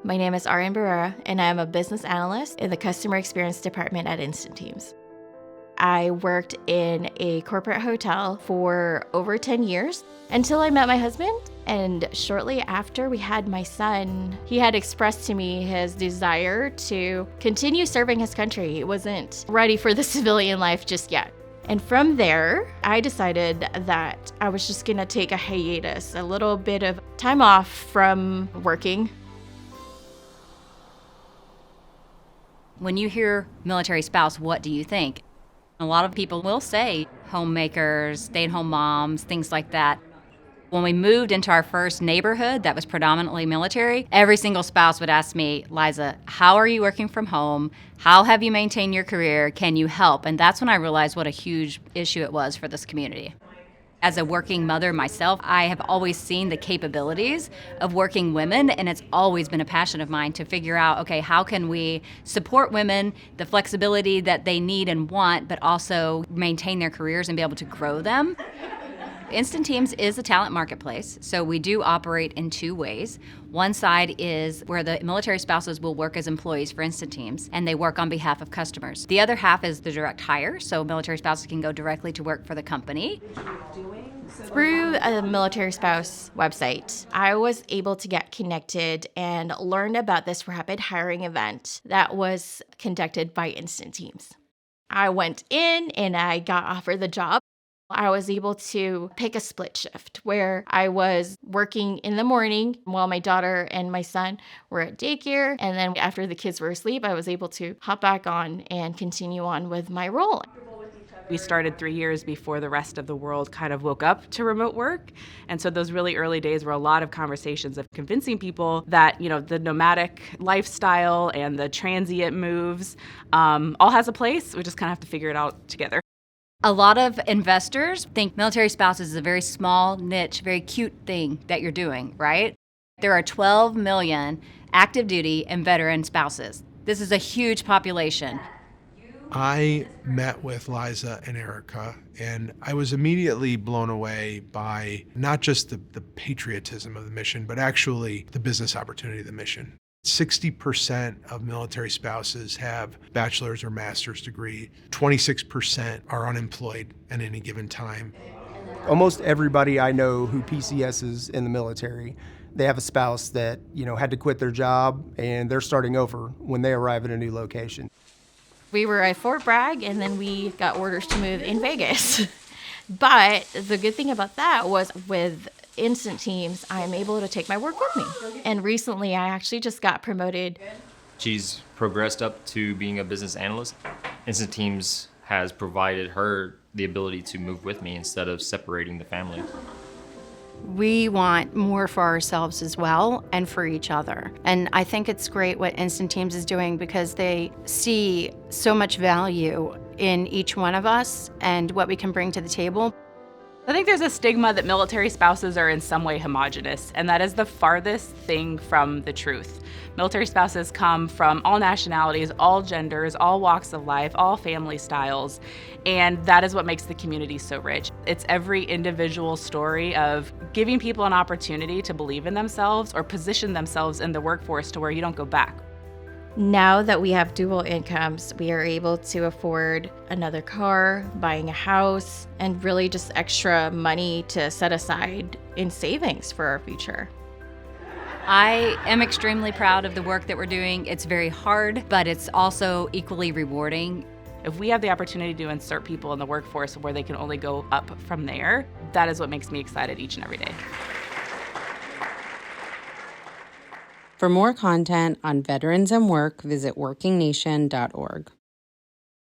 My name is Ariane Barrera, and I'm a business analyst in the customer experience department at Instant Teams. I worked in a corporate hotel for over 10 years until I met my husband. And shortly after we had my son, he had expressed to me his desire to continue serving his country. He wasn't ready for the civilian life just yet. And from there, I decided that I was just gonna take a hiatus, a little bit of time off from working. When you hear military spouse, what do you think? A lot of people will say homemakers, stay-at-home moms, things like that. When we moved into our first neighborhood that was predominantly military, every single spouse would ask me, Liza, how are you working from home? How have you maintained your career? Can you help? And that's when I realized what a huge issue it was for this community. As a working mother myself, I have always seen the capabilities of working women, and it's always been a passion of mine to figure out, okay, how can we support women, the flexibility that they need and want, but also maintain their careers and be able to grow them. Instant Teams is a talent marketplace, so we do operate in two ways. One side is where the military spouses will work as employees for Instant Teams, and they work on behalf of customers. The other half is the direct hire, so military spouses can go directly to work for the company. Through a military spouse website, I was able to get connected and learn about this rapid hiring event that was conducted by Instant Teams. I went in and I got offered the job. I was able to pick a split shift where I was working in the morning while my daughter and my son were at daycare. And then after the kids were asleep, I was able to hop back on and continue on with my role. We started 3 years before the rest of the world kind of woke up to remote work. And so those really early days were a lot of conversations of convincing people that, the nomadic lifestyle and the transient moves all has a place. We just kind of have to figure it out together. A lot of investors think military spouses is a very small, niche, very cute thing that you're doing, right? There are 12 million active duty and veteran spouses. This is a huge population. I met with Liza and Erica, and I was immediately blown away by not just the patriotism of the mission, but actually the business opportunity of the mission. 60% of military spouses have bachelor's or master's degree. 26% are unemployed at any given time. Almost everybody I know who PCSs in the military, they have a spouse that, had to quit their job and they're starting over when they arrive at a new location. We were at Fort Bragg and then we got orders to move in Vegas. But the good thing about that was with Instant Teams, I'm able to take my work with me. And recently, I actually just got promoted. She's progressed up to being a business analyst. Instant Teams has provided her the ability to move with me instead of separating the family. We want more for ourselves as well and for each other. And I think it's great what Instant Teams is doing because they see so much value in each one of us and what we can bring to the table. I think there's a stigma that military spouses are in some way homogenous, and that is the farthest thing from the truth. Military spouses come from all nationalities, all genders, all walks of life, all family styles, and that is what makes the community so rich. It's every individual story of giving people an opportunity to believe in themselves or position themselves in the workforce to where you don't go back. Now that we have dual incomes, we are able to afford another car, buying a house, and really just extra money to set aside in savings for our future. I am extremely proud of the work that we're doing. It's very hard, but it's also equally rewarding. If we have the opportunity to insert people in the workforce where they can only go up from there, that is what makes me excited each and every day. For more content on veterans and work, visit WorkingNation.org.